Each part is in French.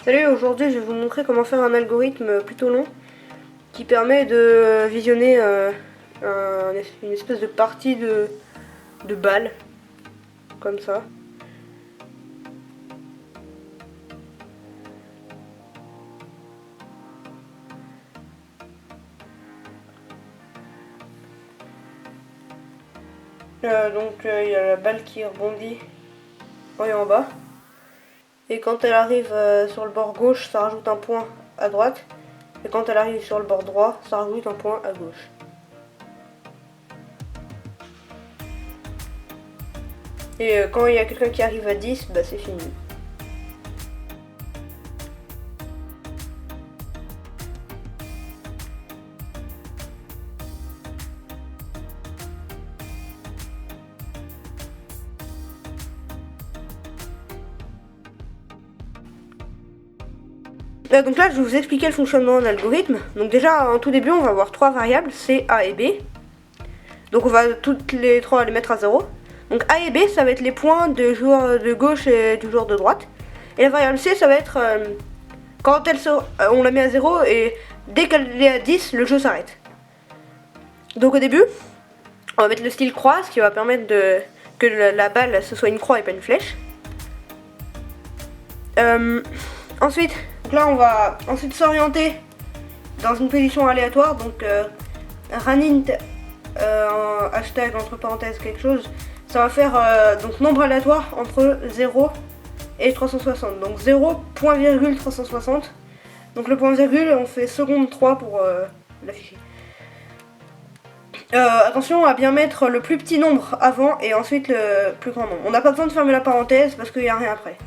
Salut, aujourd'hui je vais vous montrer comment faire un algorithme plutôt long qui permet de visionner une espèce de partie de balles, comme ça. Il y a la balle qui rebondit en haut et en bas. Et quand elle arrive sur le bord gauche, ça rajoute un point à droite. Et quand elle arrive sur le bord droit, ça rajoute un point à gauche. Et quand il y a quelqu'un qui arrive à 10, bah c'est fini. Donc là, je vais vous expliquer le fonctionnement de l'algorithme. Donc déjà, en tout début, on va avoir trois variables, C, A et B. Donc on va toutes les trois les mettre à 0. Donc A et B, ça va être les points du joueur de gauche et du joueur de droite. Et la variable C, ça va être quand on la met à 0 et dès qu'elle est à 10, le jeu s'arrête. Donc au début, on va mettre le style croix, ce qui va permettre que la balle ce soit une croix et pas une flèche. Ensuite, là on va ensuite s'orienter dans une position aléatoire, donc runint hashtag entre parenthèses quelque chose, ça va faire donc nombre aléatoire entre 0 et 360, donc 0.360, donc le point virgule on fait seconde 3 pour l'afficher. Attention à bien mettre le plus petit nombre avant et ensuite le plus grand nombre. On n'a pas besoin de fermer la parenthèse parce qu'il n'y a rien après.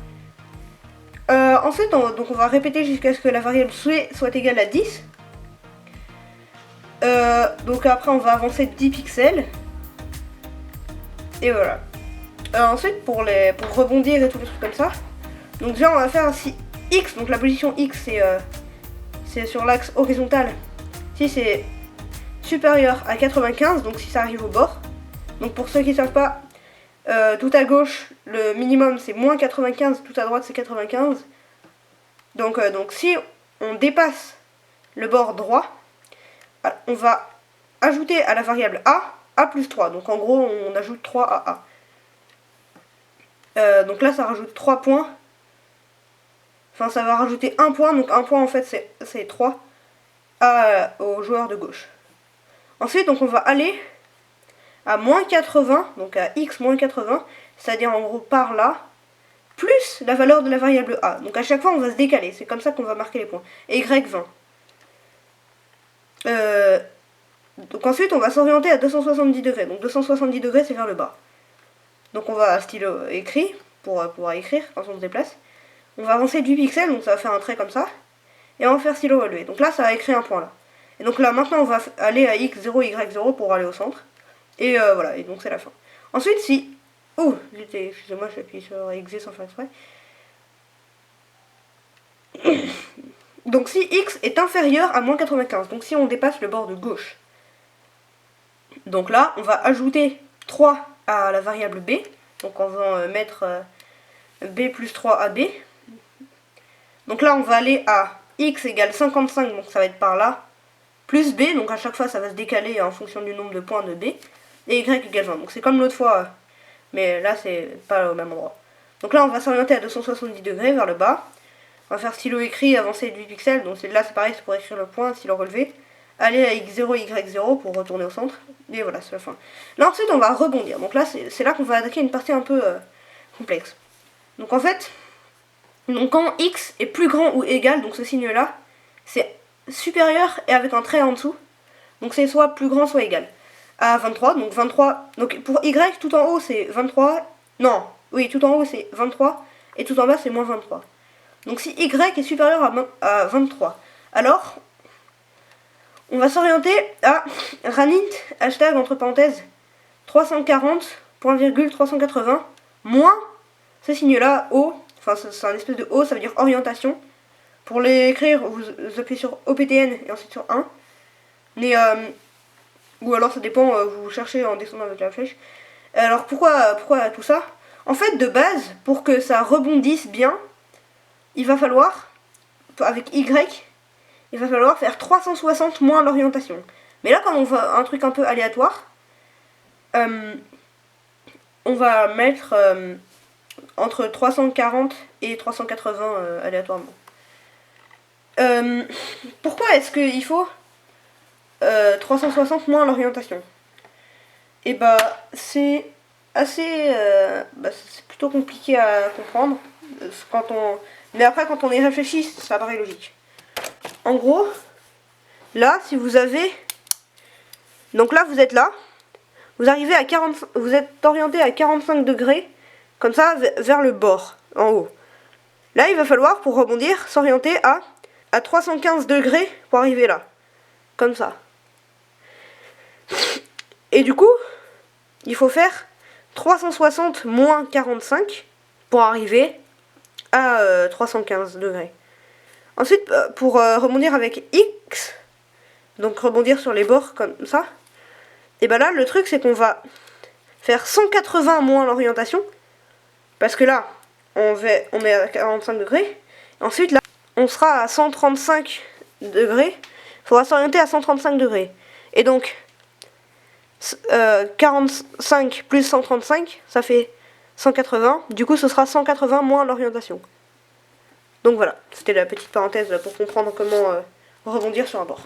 Ensuite, on va répéter jusqu'à ce que la variable soit égale à 10. Donc après, on va avancer de 10 pixels. Et voilà. Ensuite, pour rebondir et tous les trucs comme ça. Donc déjà, on va faire si X, donc la position X, c'est sur l'axe horizontal. Si c'est supérieur à 95, donc si ça arrive au bord. Donc pour ceux qui ne savent pas, tout à gauche, le minimum c'est moins 95, tout à droite c'est 95. Donc si on dépasse le bord droit, on va ajouter à la variable A plus 3. Donc en gros, on ajoute 3 à A. Donc là, ça rajoute 3 points. Enfin, ça va rajouter 1 point. Donc 1 point, en fait, c'est 3 au joueur de gauche. Ensuite, donc on va aller à moins 80, donc à x moins 80, c'est-à-dire en gros par là, plus la valeur de la variable a. Donc à chaque fois, on va se décaler. C'est comme ça qu'on va marquer les points. Et y20. Donc ensuite, on va s'orienter à 270 degrés. Donc 270 degrés, c'est vers le bas. Donc on va à stylo écrit, pour pouvoir écrire quand on se déplace. On va avancer du pixel, donc ça va faire un trait comme ça. Et on va faire stylo relevé. Donc là, ça va écrire un point là. Et donc là, maintenant, on va aller à x0, y0 pour aller au centre. Et voilà, et donc c'est la fin. Ensuite, si... Oh, excusez-moi, j'appuie sur X sans faire exprès. Donc si x est inférieur à moins 95, donc si on dépasse le bord de gauche. Donc là, on va ajouter 3 à la variable b. Donc on va mettre b plus 3 à b. Donc là, on va aller à x égale 55, donc ça va être par là, plus b, donc à chaque fois, ça va se décaler en fonction du nombre de points de b. Et y égale 20, donc c'est comme l'autre fois, mais là, c'est pas au même endroit. Donc là, on va s'orienter à 270 degrés vers le bas. On va faire stylo écrit, avancer de 8 pixels, donc là, c'est pareil, c'est pour écrire le point, stylo relevé. Aller à x0, y0 pour retourner au centre. Et voilà, c'est la fin. Là, ensuite, on va rebondir. Donc là, c'est là qu'on va attaquer une partie un peu complexe. Donc en fait, quand x est plus grand ou égal, donc ce signe-là, c'est supérieur et avec un trait en dessous. Donc c'est soit plus grand, soit égal. À 23, donc 23, donc pour y, tout en haut, c'est 23. Non, oui, tout en haut, c'est 23. Et tout en bas, c'est moins 23. Donc si y est supérieur à 23, alors on va s'orienter à runint hashtag entre parenthèses 340.380 moins ce signe-là, O, enfin c'est un espèce de O, ça veut dire orientation. Pour l'écrire, vous appuyez sur OPTN et ensuite sur 1. Mais, ou alors ça dépend, vous cherchez en descendant avec la flèche. Alors pourquoi tout ça? En fait, de base, pour que ça rebondisse bien, il va falloir avec Y, il va falloir faire 360 moins l'orientation. Mais là, comme on veut un truc un peu aléatoire, on va mettre entre 340 et 380 aléatoirement. Pourquoi est-ce qu'il faut 360 moins l'orientation? Et bah c'est assez c'est plutôt compliqué à comprendre mais après quand on y réfléchit ça paraît logique. En gros là si vous avez donc là vous êtes là, vous arrivez à 40, vous êtes orienté à 45 degrés comme ça vers le bord en haut. Là il va falloir pour rebondir s'orienter à 315 degrés pour arriver là comme ça. Et du coup, il faut faire 360 moins 45 pour arriver à 315 degrés. Ensuite, pour rebondir avec X, donc rebondir sur les bords comme ça, et ben là, le truc c'est qu'on va faire 180 moins l'orientation, parce que là, on est à 45 degrés. Ensuite, là, on sera à 135 degrés. Il faudra s'orienter à 135 degrés. Et donc, 45 plus 135, ça fait 180. Du coup, ce sera 180 moins l'orientation. Donc voilà, c'était la petite parenthèse pour comprendre comment rebondir sur un bord.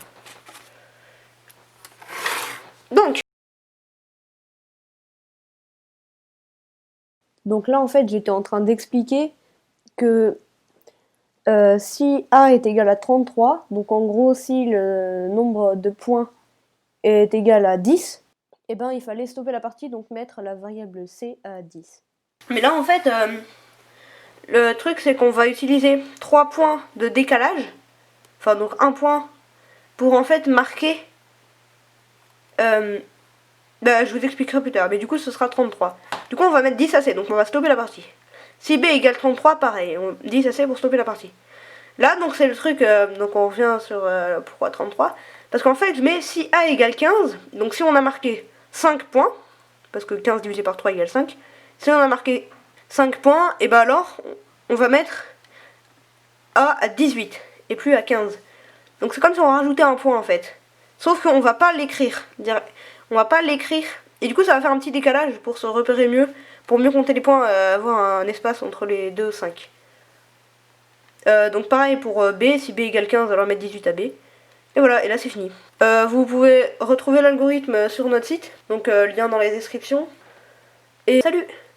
Donc là, en fait, j'étais en train d'expliquer que si A est égal à 33, donc en gros, si le nombre de points est égal à 10, eh ben, il fallait stopper la partie, donc mettre la variable C à 10. Mais là, en fait, le truc, c'est qu'on va utiliser 3 points de décalage, enfin, donc 1 point, pour en fait marquer... je vous expliquerai plus tard, mais du coup, ce sera 33. Du coup, on va mettre 10 à C, donc on va stopper la partie. Si B égale 33, pareil, on 10 à C pour stopper la partie. Là, donc c'est le truc, donc on revient sur pourquoi 33. Parce qu'en fait, je mets si A égale 15, donc si on a marqué 5 points, parce que 15 divisé par 3 égale 5, si on a marqué 5 points, et ben alors, on va mettre A à 18, et plus à 15. Donc c'est comme si on rajoutait un point en fait. Sauf qu'on va pas l'écrire. On va pas l'écrire. Et du coup, ça va faire un petit décalage pour se repérer mieux, pour mieux compter les points, avoir un espace entre les 2, 5. Donc pareil pour B, si B égale 15, alors mettre 18 à B. Et voilà, et là c'est fini. Vous pouvez retrouver l'algorithme sur notre site, donc lien dans les descriptions. Et salut!